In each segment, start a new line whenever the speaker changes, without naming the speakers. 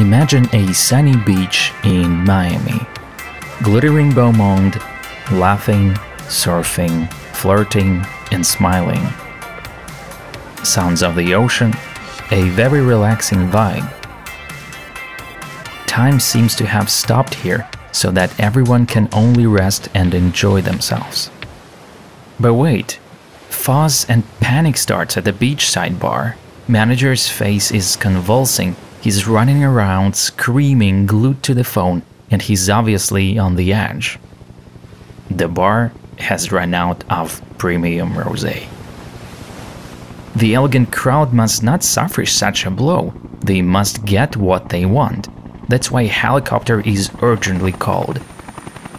Imagine a sunny beach in Miami. Glittering beau monde, laughing, surfing, flirting, and smiling. Sounds of the ocean, a very relaxing vibe. Time seems to have stopped here so that everyone can only rest and enjoy themselves. But wait, fuss and panic starts at the beachside bar. Manager's face is convulsing, he's running around, screaming, glued to the phone, and he's obviously on the edge. The bar has run out of premium rosé. The elegant crowd must not suffer such a blow, they must get what they want. That's why a helicopter is urgently called.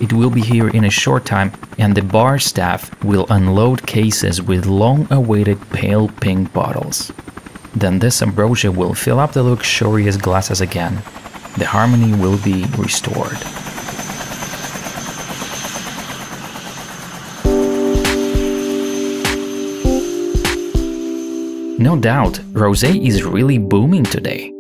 It will be here in a short time, and the bar staff will unload cases with long-awaited pale pink bottles. Then this ambrosia will fill up the luxurious glasses again. The harmony will be restored. No doubt, rosé is really booming today.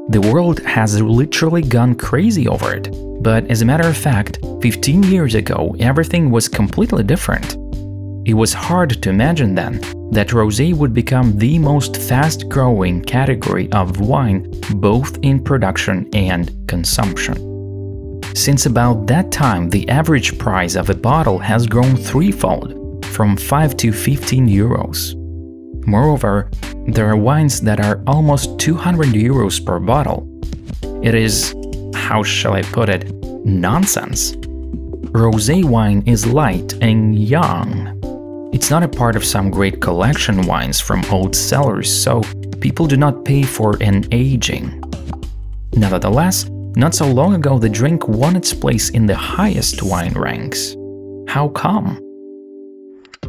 The world has literally gone crazy over it. But as a matter of fact, 15 years ago, everything was completely different. It was hard to imagine then that rosé would become the most fast-growing category of wine, both in production and consumption. Since about that time, the average price of a bottle has grown threefold, from 5 to 15 euros. Moreover, there are wines that are almost 200 euros per bottle. It is, how shall I put it, nonsense. Rosé wine is light and young. It's not a part of some great collection wines from old cellars, so people do not pay for an aging. Nevertheless, not so long ago the drink won its place in the highest wine ranks. How come?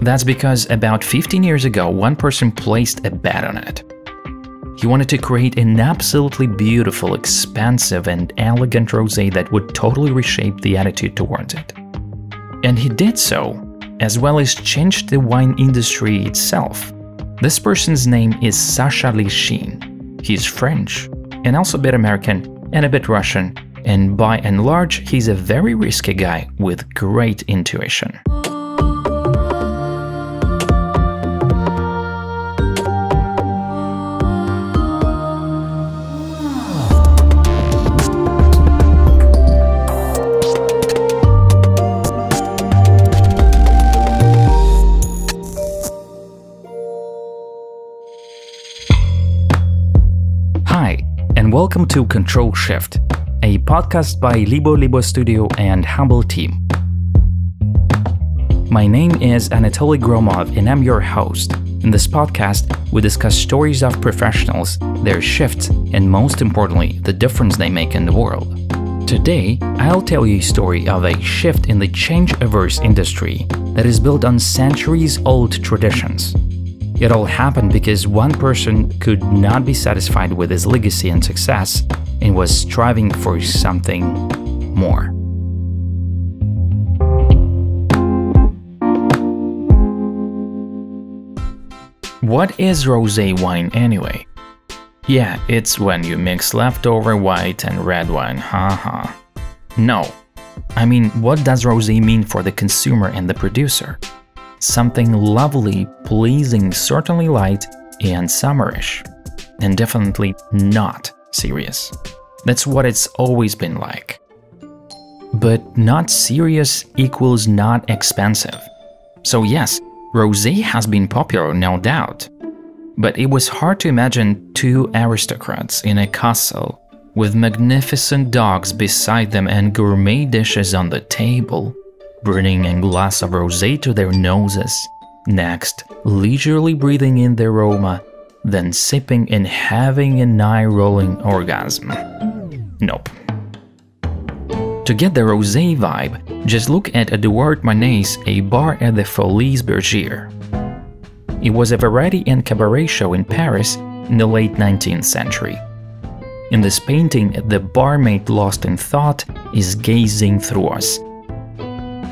That's because about 15 years ago, one person placed a bet on it. He wanted to create an absolutely beautiful, expensive, and elegant rosé that would totally reshape the attitude towards it. And he did so, as well as changed the wine industry itself. This person's name is Sasha Lishin. He's French, and also a bit American, and a bit Russian, and by and large, he's a very risky guy with great intuition. Welcome to Control Shift, a podcast by Libo Studio and Humbleteam. My name is Anatoly Gromov and I'm your host. In this podcast, we discuss stories of professionals, their shifts, and most importantly, the difference they make in the world. Today, I'll tell you a story of a shift in the change-averse industry that is built on centuries-old traditions. It all happened because one person could not be satisfied with his legacy and success and was striving for something more. What is rosé wine anyway? Yeah, it's when you mix leftover white and red wine, haha. No. I mean, what does rosé mean for the consumer and the producer? Something lovely, pleasing, certainly light and summerish, and definitely not serious. That's what it's always been like. But not serious equals not expensive. So yes, rosé has been popular, no doubt. But it was hard to imagine two aristocrats in a castle with magnificent dogs beside them and gourmet dishes on the table, bringing a glass of rosé to their noses, next leisurely breathing in the aroma, then sipping and having an eye-rolling orgasm. Nope. To get the rosé vibe, just look at Edouard Manet's A Bar at the Folies Bergère. It was a variety and cabaret show in Paris in the late 19th century. In this painting, the barmaid lost in thought is gazing through us,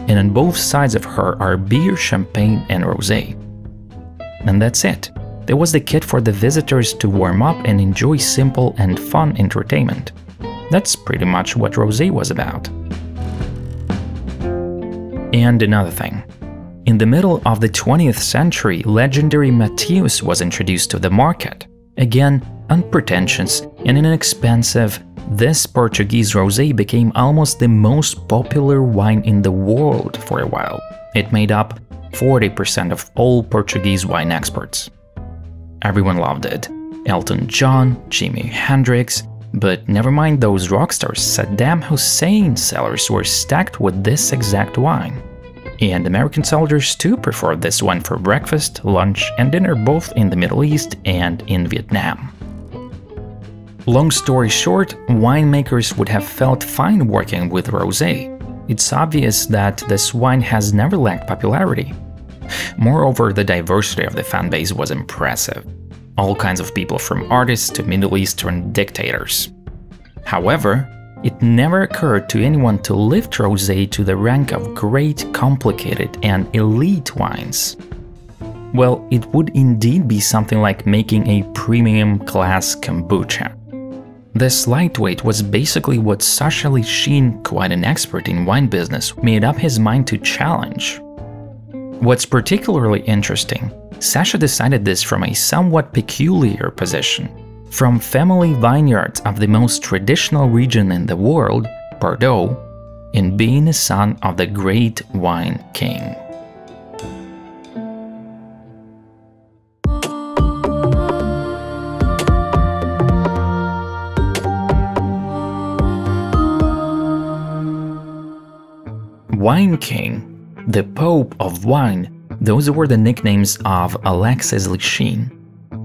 and on both sides of her are beer, champagne, and rosé. And that's it. There was the kit for the visitors to warm up and enjoy simple and fun entertainment. That's pretty much what Rosé was about. And another thing. In the middle of the 20th century, legendary Mateus was introduced to the market. Again, unpretentious and inexpensive, this Portuguese rosé became almost the most popular wine in the world for a while. It made up 40% of all Portuguese wine exports. Everyone loved it. Elton John, Jimi Hendrix, but never mind those rock stars, Saddam Hussein's cellars were stacked with this exact wine. And American soldiers too preferred this wine for breakfast, lunch and dinner both in the Middle East and in Vietnam. Long story short, winemakers would have felt fine working with rosé. It's obvious that this wine has never lacked popularity. Moreover, the diversity of the fanbase was impressive. All kinds of people from artists to Middle Eastern dictators. However, it never occurred to anyone to lift rosé to the rank of great, complicated and elite wines. Well, it would indeed be something like making a premium class kombucha. This lightweight was basically what Sasha Lishin, quite an expert in wine business, made up his mind to challenge. What's particularly interesting, Sasha decided this from a somewhat peculiar position. From family vineyards of the most traditional region in the world, Bordeaux, and being a son of the great wine king. Wine King, the Pope of Wine, those were the nicknames of Alexis Lishin,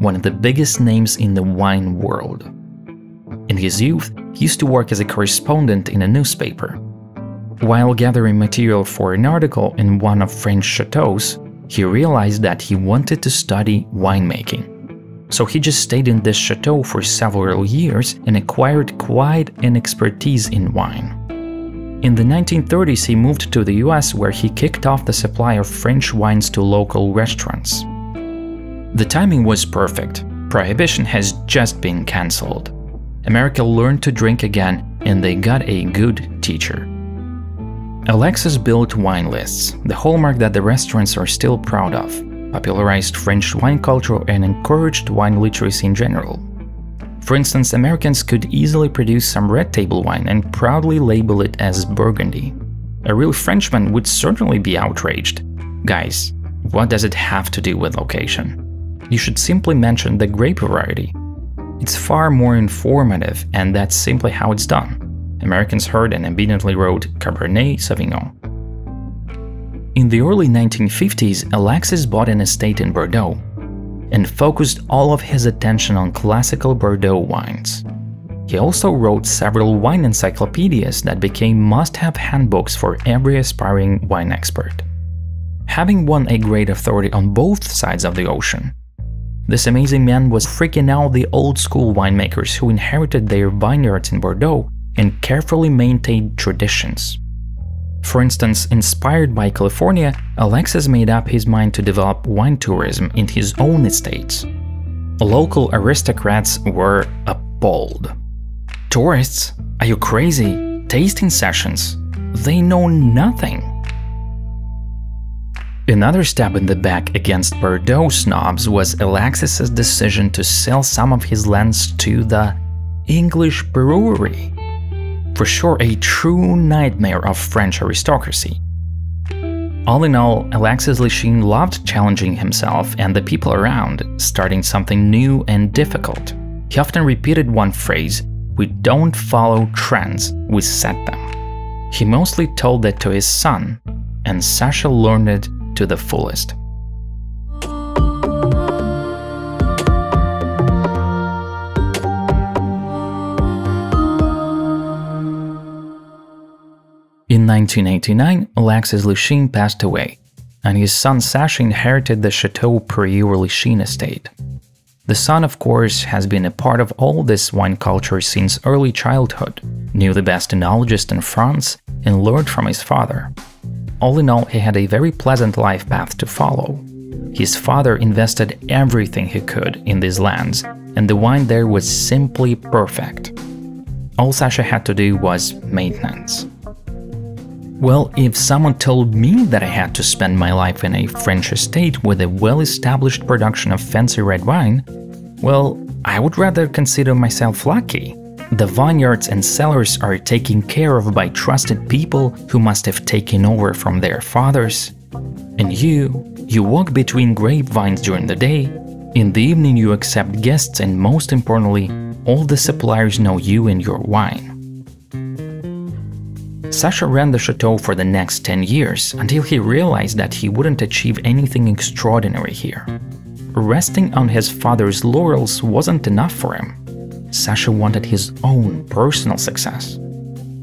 one of the biggest names in the wine world. In his youth, he used to work as a correspondent in a newspaper. While gathering material for an article in one of French chateaus, he realized that he wanted to study winemaking. So he just stayed in this chateau for several years and acquired quite an expertise in wine. In the 1930s, he moved to the US, where he kicked off the supply of French wines to local restaurants. The timing was perfect. Prohibition has just been cancelled. America learned to drink again, and they got a good teacher. Alexis built wine lists, the hallmark that the restaurants are still proud of, popularized French wine culture and encouraged wine literacy in general. For instance, Americans could easily produce some red table wine and proudly label it as Burgundy. A real Frenchman would certainly be outraged. Guys, what does it have to do with location? You should simply mention the grape variety. It's far more informative, and that's simply how it's done. Americans heard and immediately wrote Cabernet Sauvignon. In the early 1950s, Alexis bought an estate in Bordeaux and focused all of his attention on classical Bordeaux wines. He also wrote several wine encyclopedias that became must-have handbooks for every aspiring wine expert. Having won a great authority on both sides of the ocean, this amazing man was freaking out the old-school winemakers who inherited their vineyards in Bordeaux and carefully maintained traditions. For instance, inspired by California, Alexis made up his mind to develop wine tourism in his own estates. Local aristocrats were appalled. Tourists? Are you crazy? Tasting sessions? They know nothing. Another stab in the back against Bordeaux snobs was Alexis's decision to sell some of his lands to the English brewery. For sure, a true nightmare of French aristocracy. All in all, Alexis Lishin loved challenging himself and the people around, starting something new and difficult. He often repeated one phrase, "We don't follow trends, we set them." He mostly told that to his son, and Sasha learned it to the fullest. In 1989, Alexis Lishin passed away, and his son Sasha inherited the Chateau Prieur Lishin estate. The son, of course, has been a part of all this wine culture since early childhood, knew the best enologist in France, and learned from his father. All in all, he had a very pleasant life path to follow. His father invested everything he could in these lands, and the wine there was simply perfect. All Sasha had to do was maintenance. Well, if someone told me that I had to spend my life in a French estate with a well-established production of fancy red wine, well, I would rather consider myself lucky. The vineyards and cellars are taken care of by trusted people who must have taken over from their fathers. And you walk between grapevines during the day, in the evening you accept guests, and most importantly, all the suppliers know you and your wine. Sasha ran the chateau for the next 10 years until he realized that he wouldn't achieve anything extraordinary here. Resting on his father's laurels wasn't enough for him. Sasha wanted his own personal success.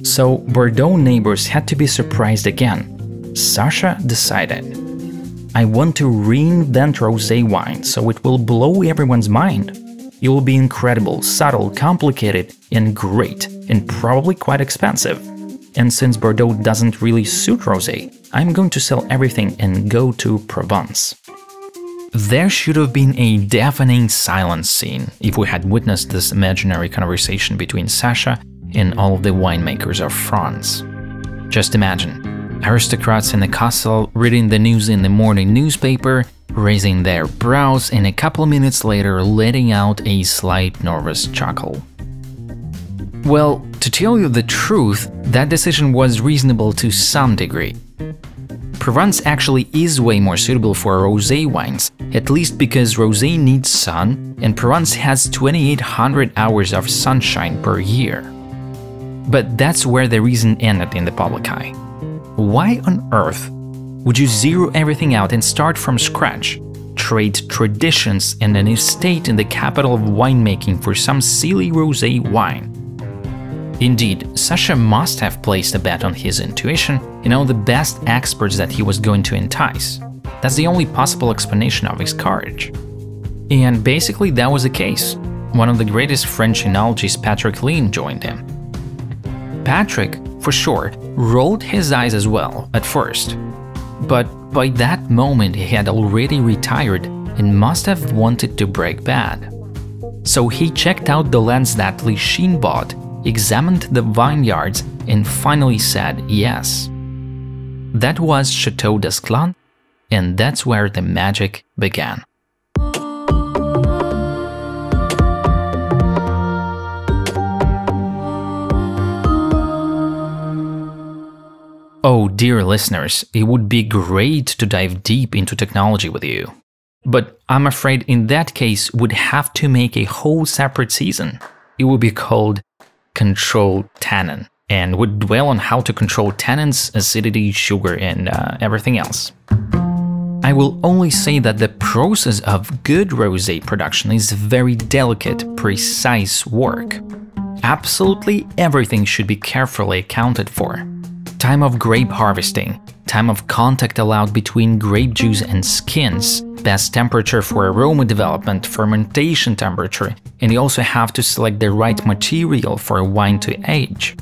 So Bordeaux neighbors had to be surprised again. Sasha decided, I want to reinvent rosé wine so it will blow everyone's mind. It will be incredible, subtle, complicated, and great, and probably quite expensive. And since Bordeaux doesn't really suit rosé, I'm going to sell everything and go to Provence. There should have been a deafening silence scene if we had witnessed this imaginary conversation between Sasha and all of the winemakers of France. Just imagine, aristocrats in the castle reading the news in the morning newspaper, raising their brows, and a couple minutes later letting out a slight nervous chuckle. Well, to tell you the truth, that decision was reasonable to some degree. Provence actually is way more suitable for rosé wines, at least because rosé needs sun, and Provence has 2,800 hours of sunshine per year. But that's where the reason ended in the public eye. Why on earth would you zero everything out and start from scratch, trade traditions and an estate in the capital of winemaking for some silly rosé wine? Indeed, Sasha must have placed a bet on his intuition and on the best experts that he was going to entice. That's the only possible explanation of his courage. And basically that was the case. One of the greatest French enologists, Patrick Lean, joined him. Patrick, for sure, rolled his eyes as well at first. But by that moment he had already retired and must have wanted to break bad. So he checked out the lands that Lichine bought, examined the vineyards, and finally said yes. That was Chateau d'Esclans, and that's where the magic began. Oh, dear listeners, it would be great to dive deep into technology with you. But I'm afraid in that case we'd have to make a whole separate season. It would be called Control Tannin, and would dwell on how to control tannins, acidity, sugar, and everything else. I will only say that the process of good rosé production is very delicate, precise work. Absolutely everything should be carefully accounted for. Time of grape harvesting, time of contact allowed between grape juice and skins, best temperature for aroma development, fermentation temperature, and you also have to select the right material for a wine to age.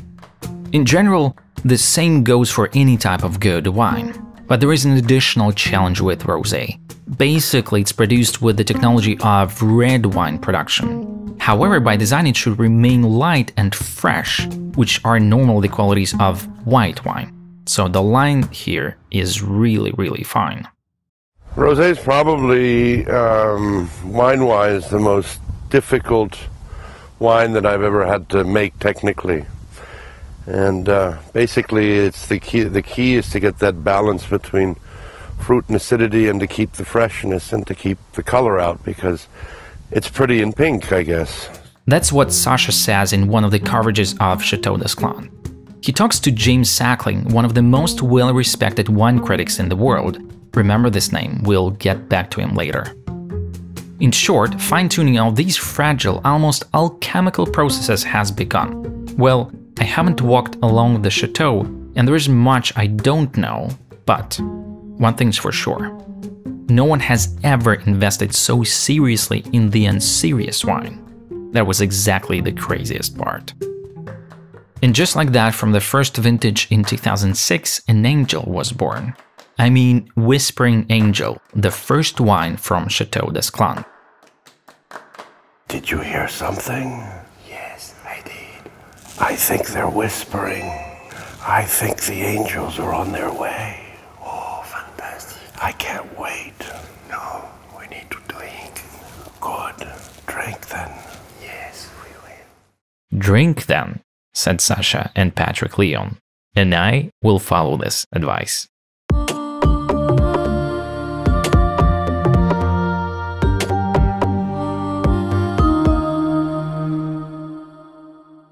In general, the same goes for any type of good wine, but there is an additional challenge with rosé. Basically, it's produced with the technology of red wine production. However, by design it should remain light and fresh, which are normally the qualities of white wine. So the line here is really fine.
Rosé is probably, wine-wise, the most difficult wine that I've ever had to make technically. And basically, it's the key is to get that balance between fruit and acidity, and to keep the freshness and to keep the color out, because it's pretty in pink, I guess.
That's what Sasha says in one of the coverages of Chateau d'Esclans. He talks to James Sackling, one of the most well-respected wine critics in the world. Remember this name, we'll get back to him later. In short, fine-tuning all these fragile, almost alchemical processes has begun. Well, I haven't walked along the chateau, and there is much I don't know, but one thing's for sure. No one has ever invested so seriously in the unserious wine. That was exactly the craziest part. And just like that, from the first vintage in 2006, an angel was born. I mean, Whispering Angel, the first wine from Chateau d'Esclans.
Did you hear something? Yes, I did. I think they're whispering. I think the angels are on their way. Oh, fantastic. I can't wait. No, we need to drink. Good. Drink then. Yes, we will.
Drink then, said Sasha and Patrick Leon, and I will follow this advice.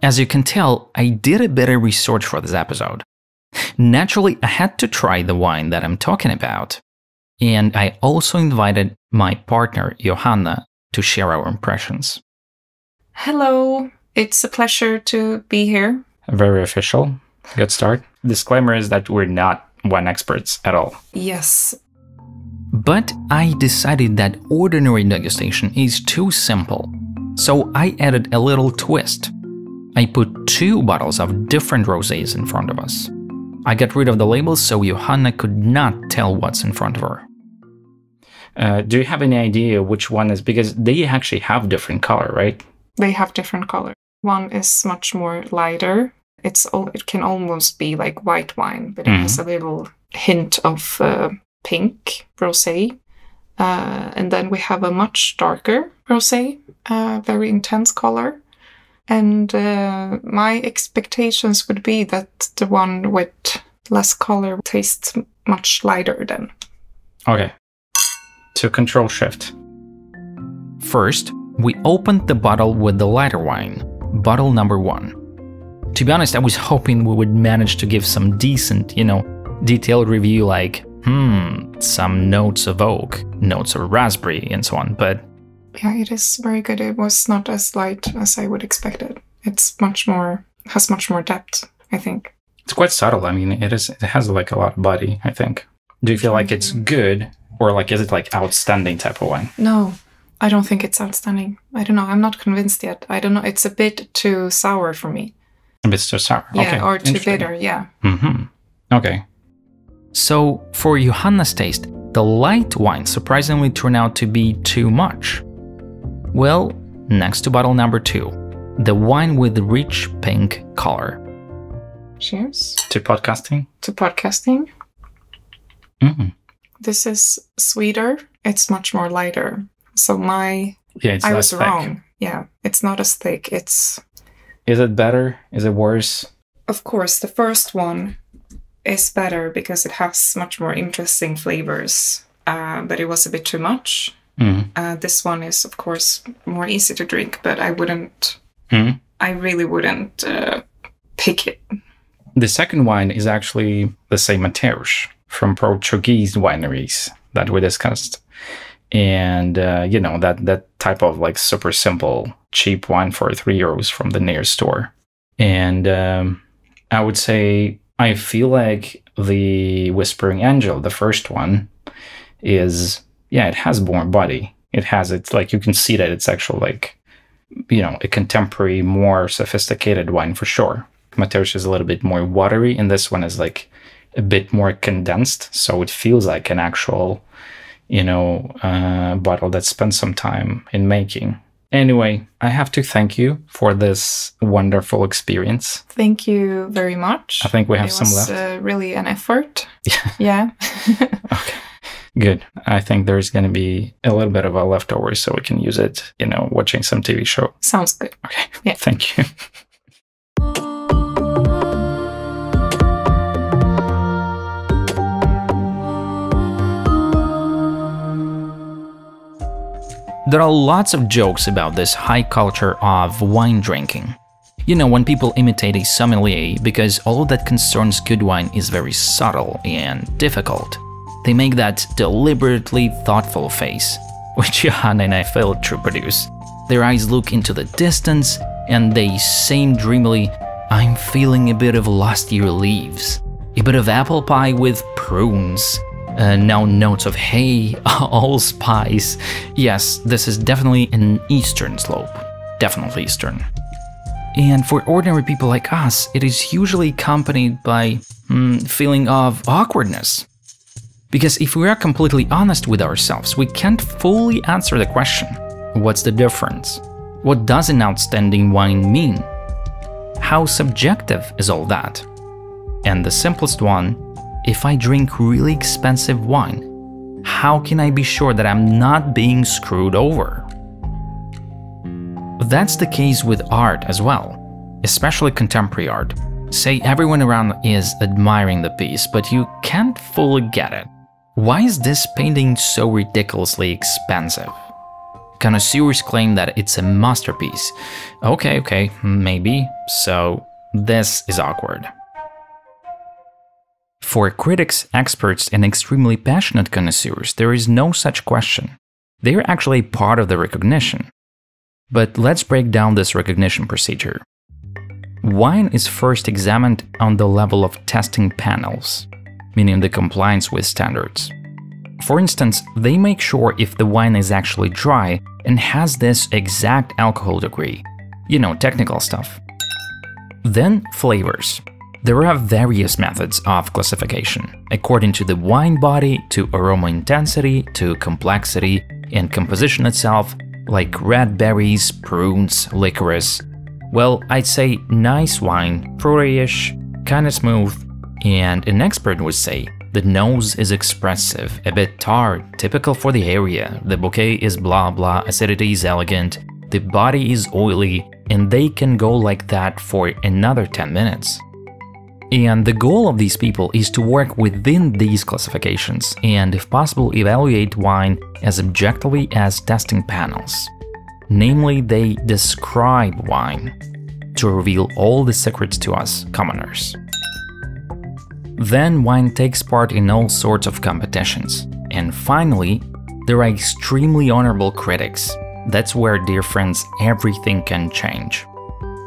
As you can tell, I did a bit of research for this episode. Naturally, I had to try the wine that I'm talking about. And I also invited my partner, Ioanna, to share our impressions.
Hello, it's a pleasure to be here.
Very official. Good start. Disclaimer is that we're not wine experts at all.
Yes.
But I decided that ordinary degustation is too simple. So I added a little twist. I put 2 bottles of different rosés in front of us. I got rid of the labels so Ioanna could not tell what's in front of her. Do you have any idea which one is? Because they actually have different color, right?
They have different color. One is much more lighter. It can almost be like white wine, but it has a little hint of pink rosé. And then we have a much darker rosé, very intense color. And my expectations would be that the one with less color tastes much lighter then.
Okay. To control shift. First, we opened the bottle with the lighter wine, bottle number 1. To be honest, I was hoping we would manage to give some decent, detailed review like, some notes of oak, notes of raspberry, and so on, but
yeah, it is very good. It was not as light as I would expect it. It's has much more depth, I think.
It's quite subtle. I mean, it has like a lot of body, I think. Do you feel like it's good, or like is it like outstanding type of wine?
No, I don't think it's outstanding. I don't know. I'm not convinced yet. I don't know. It's a bit too sour for me.
A bit too sour.
Yeah,
okay.
Or too bitter. Yeah.
Okay. So for Ioanna's taste, the light wine surprisingly turned out to be too much. Well, next to bottle number 2, the wine with rich pink color.
Cheers.
To podcasting?
To podcasting. This is sweeter. It's much more lighter. So I was wrong. Yeah, it's not as thick. Is
it better? Is it worse?
Of course, the first one is better because it has much more interesting flavors. But it was a bit too much. This one is, of course, more easy to drink, but I really wouldn't pick it.
The second wine is actually the same Mateus from Portuguese wineries that we discussed. And, that type of like super simple, cheap wine for €3 from the nearest store. And I would say I feel like the Whispering Angel, the first one, is... yeah, it has more body. It's like you can see that it's actually like, a contemporary, more sophisticated wine for sure. Mateus is a little bit more watery, and this one is like a bit more condensed. So it feels like an actual, bottle that spent some time in making. Anyway, I have to thank you for this wonderful experience.
Thank you very much.
I think we have some left.
It was really an effort. Yeah.
Okay. Good. I think there's going to be a little bit of a leftover so we can use it, watching some TV show.
Sounds good.
Okay.
Yeah.
Thank you. There are lots of jokes about this high culture of wine drinking. When people imitate a sommelier because all that concerns good wine is very subtle and difficult. They make that deliberately thoughtful face, which Ioanna and I failed to produce. Their eyes look into the distance, and they say dreamily, "I'm feeling a bit of last year leaves, a bit of apple pie with prunes, now notes of hay, allspice." Yes, this is definitely an Eastern slope. Definitely Eastern. And for ordinary people like us, it is usually accompanied by feeling of awkwardness. Because if we are completely honest with ourselves, we can't fully answer the question, what's the difference? What does an outstanding wine mean? How subjective is all that? And the simplest one, if I drink really expensive wine, how can I be sure that I'm not being screwed over? That's the case with art as well, especially contemporary art. Say everyone around is admiring the piece, but you can't fully get it. Why is this painting so ridiculously expensive? Connoisseurs claim that it's a masterpiece. Okay, maybe. So this is awkward. For critics, experts, and extremely passionate connoisseurs, there is no such question. They are actually part of the recognition. But let's break down this recognition procedure. Wine is first examined on the level of testing panels, meaning the compliance with standards. For instance, they make sure if the wine is actually dry and has this exact alcohol degree. You know, technical stuff. Then flavors. There are various methods of classification, according to the wine body, to aroma intensity, to complexity and composition itself, like red berries, prunes, licorice. Well, I'd say nice wine, fruity-ish, kinda smooth, and an expert would say the nose is expressive, a bit tart, typical for the area, the bouquet is blah blah, acidity is elegant, the body is oily, and they can go like that for another 10 minutes. And the goal of these people is to work within these classifications and, if possible, evaluate wine as objectively as testing panels. Namely, they describe wine to reveal all the secrets to us, commoners. Then wine takes part in all sorts of competitions. And finally, there are extremely honorable critics. That's where, dear friends, everything can change.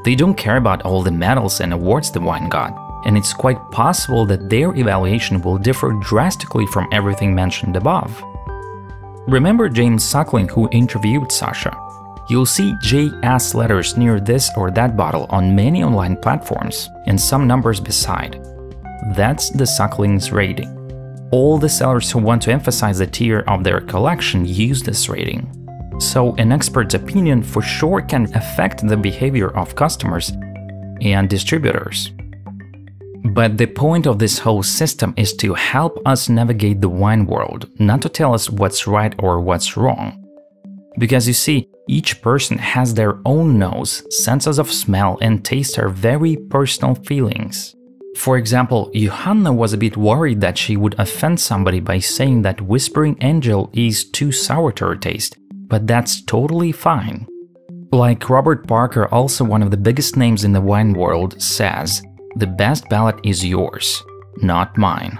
They don't care about all the medals and awards the wine got. And it's quite possible that their evaluation will differ drastically from everything mentioned above. Remember James Suckling, who interviewed Sasha? You'll see JS letters near this or that bottle on many online platforms, and some numbers beside. That's the Suckling's rating. All the sellers who want to emphasize the tier of their collection use this rating. So an expert's opinion for sure can affect the behavior of customers and distributors. But the point of this whole system is to help us navigate the wine world, not to tell us what's right or what's wrong. Because you see, each person has their own nose, senses of smell and taste are very personal feelings. For example, Ioanna was a bit worried that she would offend somebody by saying that Whispering Angel is too sour to her taste, but that's totally fine. Like Robert Parker, also one of the biggest names in the wine world, says, "The best palate is yours, not mine."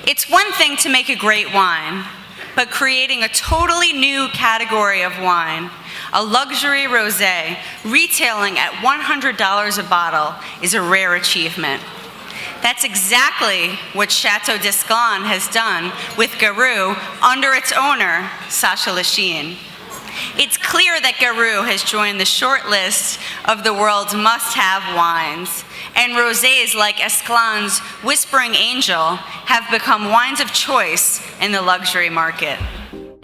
It's one thing to make a great wine, but creating a totally new category of wine, a luxury rosé, retailing at $100 a bottle is a rare achievement. That's exactly what Chateau d'Esclans has done with Garou under its owner, Sasha Lichine. It's clear that Garou has joined the short list of the world's must-have wines, and rosés like Esclans' Whispering Angel have become wines of choice in the luxury market.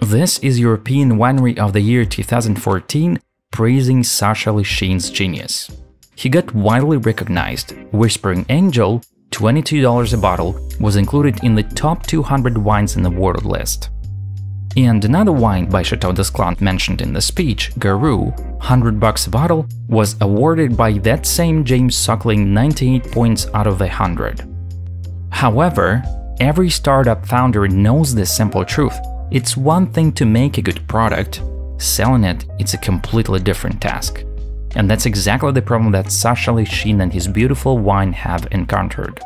This is European Winery of the Year 2014 praising Sasha Lichine's genius. He got widely recognized. Whispering Angel, $22 a bottle, was included in the top 200 wines in the world list. And another wine by Chateau d'Esclans mentioned in the speech, Garou, $100 a bottle, was awarded by that same James Suckling 98 points out of 100. However, every startup founder knows this simple truth. It's one thing to make a good product, selling it, it's a completely different task. And that's exactly the problem that Sasha Lichine and his beautiful wine have encountered.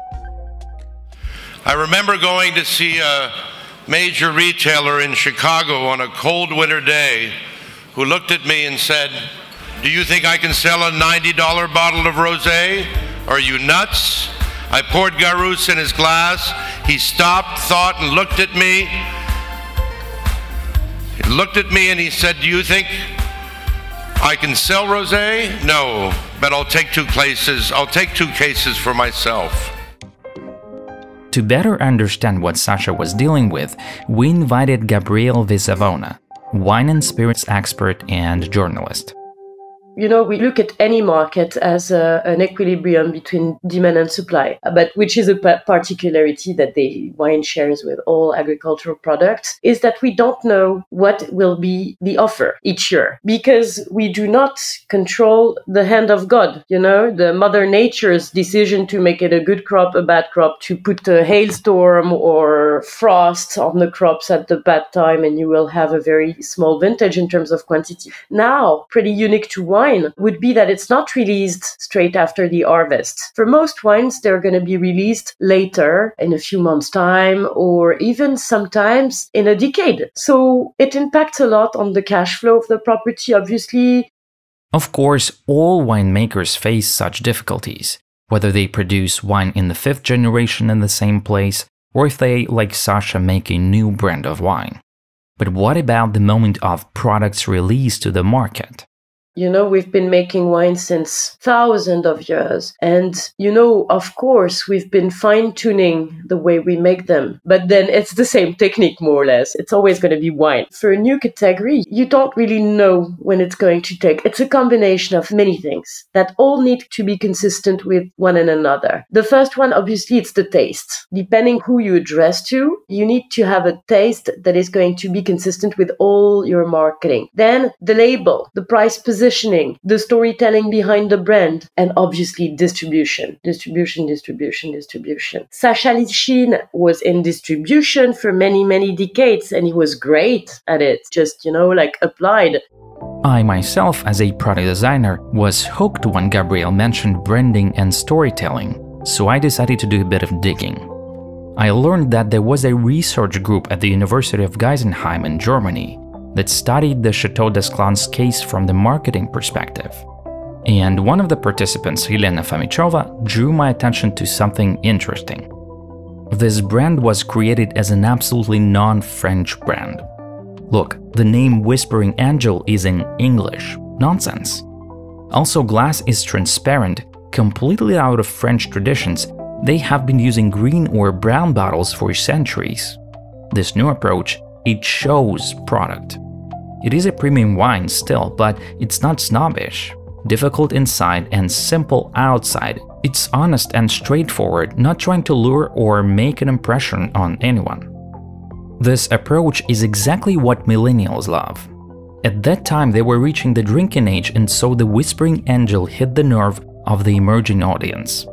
I remember going to see a major retailer in Chicago on a cold winter day who looked at me and said, "Do you think I can sell a $90 bottle of rosé? Are you nuts?" I poured Garous in his glass. He stopped, thought, and looked at me. He looked at me and he said, "Do you think I can sell rosé? No, but I'll take two cases for myself."
To better understand what Sasha was dealing with, we invited Gabriel Visavona, wine and spirits expert and journalist.
You know, we look at any market as an equilibrium between demand and supply, but which is a particularity that the wine shares with all agricultural products, is that we don't know what will be the offer each year, because we do not control the hand of God, you know, the Mother Nature's decision to make it a good crop, a bad crop, to put a hailstorm or frost on the crops at the bad time, and you will have a very small vintage in terms of quantity. Now, pretty unique to wine would be that it's not released straight after the harvest. For most wines, they're going to be released later, in a few months' time, or even sometimes in a decade. So it impacts a lot on the cash flow of the property, obviously.
Of course, all winemakers face such difficulties, whether they produce wine in the 5th generation in the same place, or if they, like Sasha, make a new brand of wine. But what about the moment of products release to the market?
You know, we've been making wine since thousands of years. And, you know, of course, we've been fine-tuning the way we make them. But then it's the same technique, more or less. It's always going to be wine. For a new category, you don't really know when it's going to take. It's a combination of many things that all need to be consistent with one another. The first one, obviously, it's the taste. Depending who you address to, you need to have a taste that is going to be consistent with all your marketing. Then the label, the price positioning, the storytelling behind the brand, and obviously distribution. Distribution. Sasha Lishin was in distribution for many, many decades, and he was great at it. Just, you know, like applied.
I myself, as a product designer, was hooked when Gabriel mentioned branding and storytelling, so I decided to do a bit of digging. I learned that there was a research group at the University of Geisenheim in Germany that studied the Chateau d'Esclan's case from the marketing perspective. And one of the participants, Helena Fomichova, drew my attention to something interesting. This brand was created as an absolutely non-French brand. Look, the name Whispering Angel is in English. Nonsense. Also, glass is transparent, completely out of French traditions. They have been using green or brown bottles for centuries. This new approach, it shows product. It is a premium wine still, but it's not snobbish. Difficult inside and simple outside. It's honest and straightforward, not trying to lure or make an impression on anyone. This approach is exactly what millennials love. At that time, they were reaching the drinking age, and so the Whispering Angel hit the nerve of the emerging audience.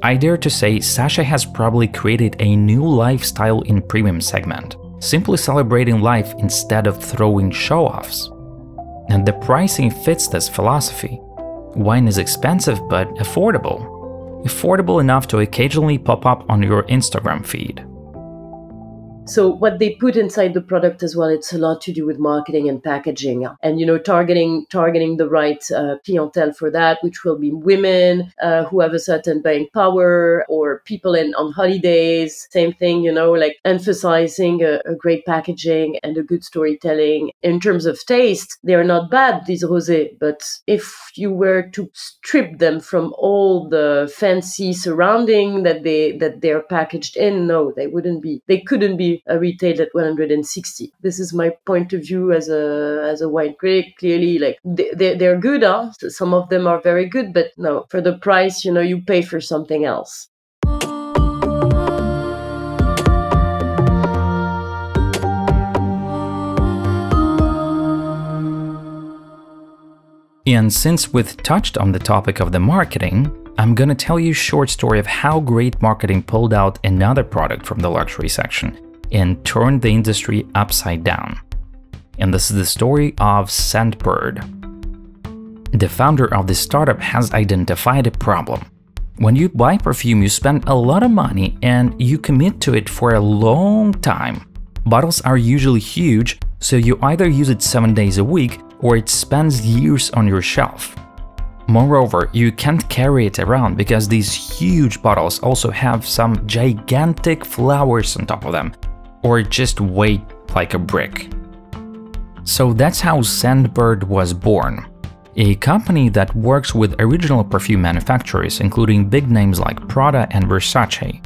I dare to say Sasha has probably created a new lifestyle in premium segment. Simply celebrating life instead of throwing show-offs. And the pricing fits this philosophy. Wine is expensive but affordable. Affordable enough to occasionally pop up on your Instagram feed.
So what they put inside the product as well, it's a lot to do with marketing and packaging, and, you know, targeting the right clientele for that, which will be women who have a certain buying power, or people on holidays. Same thing, you know, like emphasizing a great packaging and a good storytelling. In terms of taste, they are not bad, these rosé, but if you were to strip them from all the fancy surrounding that they're packaged in, no, they couldn't be retailed at 160. This is my point of view as a wine critic. Clearly, like they're good, huh? So some of them are very good, but no, for the price, you know, you pay for something else.
And since we've touched on the topic of the marketing, I'm gonna tell you a short story of how great marketing pulled out another product from the luxury section and turned the industry upside down. And this is the story of Scentbird. The founder of this startup has identified a problem. When you buy perfume, you spend a lot of money and you commit to it for a long time. Bottles are usually huge, so you either use it 7 days a week or it spends years on your shelf. Moreover, you can't carry it around because these huge bottles also have some gigantic flowers on top of them, or just weigh like a brick. So that's how Scentbird was born, a company that works with original perfume manufacturers, including big names like Prada and Versace.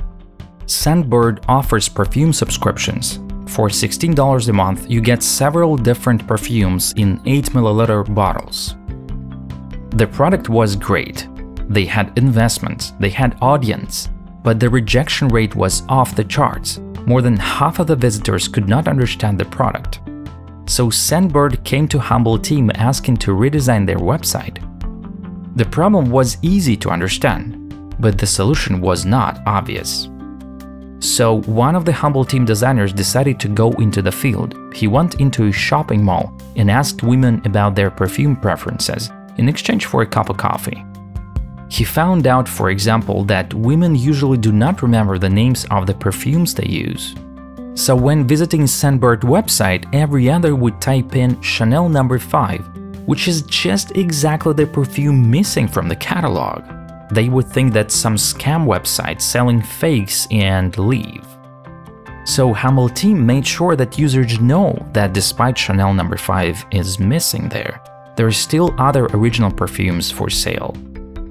Scentbird offers perfume subscriptions. For $16 a month, you get several different perfumes in 8 ml bottles. The product was great. They had investments, they had audience, but the rejection rate was off the charts. More than half of the visitors could not understand the product. So Scentbird came to Humbleteam asking to redesign their website. The problem was easy to understand, but the solution was not obvious. So one of the Humbleteam designers decided to go into the field. He went into a shopping mall and asked women about their perfume preferences in exchange for a cup of coffee. He found out, for example, that women usually do not remember the names of the perfumes they use. So when visiting Scentbird website, every other would type in Chanel No. 5, which is just exactly the perfume missing from the catalog. They would think that some scam website selling fakes and leave. So Humbleteam made sure that users know that despite Chanel No. 5 is missing there are still other original perfumes for sale.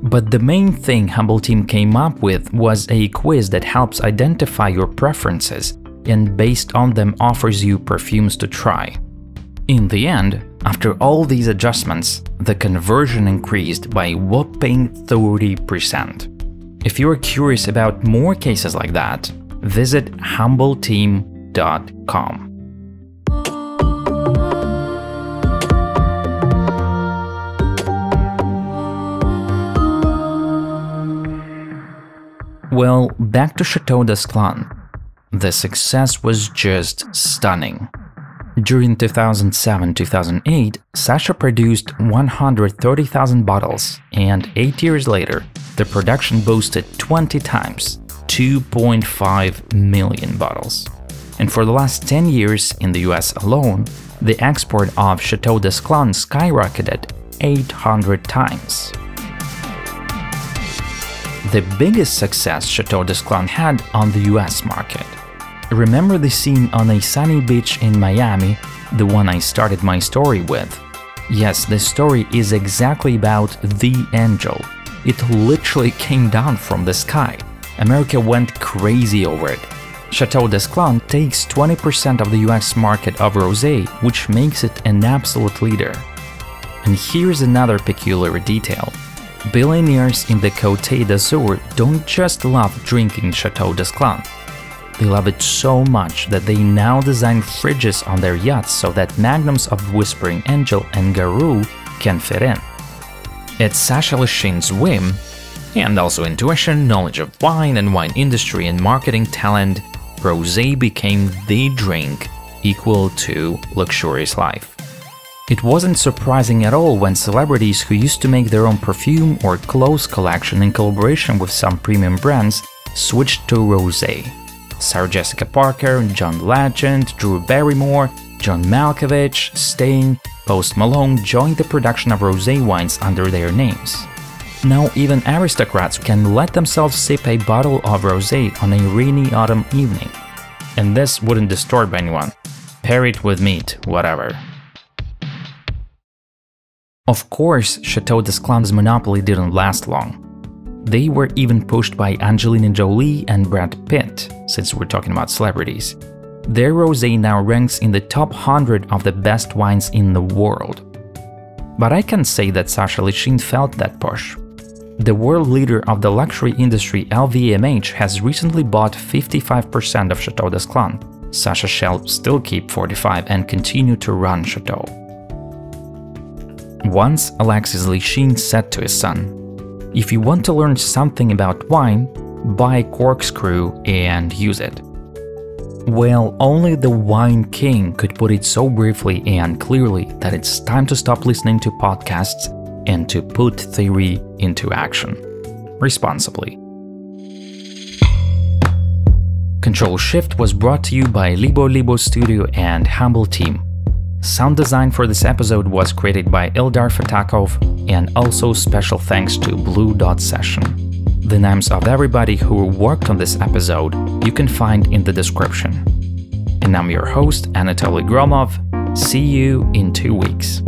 But the main thing Humbleteam came up with was a quiz that helps identify your preferences and based on them offers you perfumes to try. In the end, after all these adjustments, the conversion increased by a whopping 30%. If you are curious about more cases like that, visit humbleteam.com. Well, back to Chateau d'Esclans. The success was just stunning. During 2007-2008, Sasha produced 130,000 bottles, and 8 years later, the production boosted 20 times, 2.5 million bottles. And for the last 10 years in the US alone, the export of Chateau d'Esclans skyrocketed 800 times. The biggest success Chateau d'Esclans had on the US market. Remember the scene on a sunny beach in Miami, the one I started my story with? Yes, the story is exactly about the angel. It literally came down from the sky. America went crazy over it. Chateau d'Esclans takes 20% of the US market of Rosé, which makes it an absolute leader. And here's another peculiar detail. Billionaires in the Côte d'Azur don't just love drinking Chateau d'Esclans. They love it so much that they now design fridges on their yachts so that magnums of Whispering Angel and Garou can fit in. At Sasha Leshin's whim, and also intuition, knowledge of wine and wine industry and marketing talent, Rosé became the drink equal to luxurious life. It wasn't surprising at all when celebrities who used to make their own perfume or clothes collection in collaboration with some premium brands switched to Rosé. Sarah Jessica Parker, John Legend, Drew Barrymore, John Malkovich, Sting, Post Malone joined the production of rosé wines under their names. Now even aristocrats can let themselves sip a bottle of rosé on a rainy autumn evening. And this wouldn't disturb anyone. Pair it with meat, whatever. Of course, Chateau d'Esclans' monopoly didn't last long. They were even pushed by Angelina Jolie and Brad Pitt, since we're talking about celebrities. Their rosé now ranks in the top 100 of the best wines in the world. But I can say that Sasha Leshin felt that push. The world leader of the luxury industry LVMH has recently bought 55% of Chateau d'Esclans. Sasha shall still keep 45% and continue to run Chateau. Once Alexis Leshin said to his son, "If you want to learn something about wine, buy a corkscrew and use it." Well, only the wine king could put it so briefly and clearly that it's time to stop listening to podcasts and to put theory into action. Responsibly. Control Shift was brought to you by Libo Studio and Humbleteam. Sound design for this episode was created by Ildar Fatakov, and also special thanks to Blue Dot Session. The names of everybody who worked on this episode you can find in the description. And I'm your host, Anatoly Gromov. See you in 2 weeks.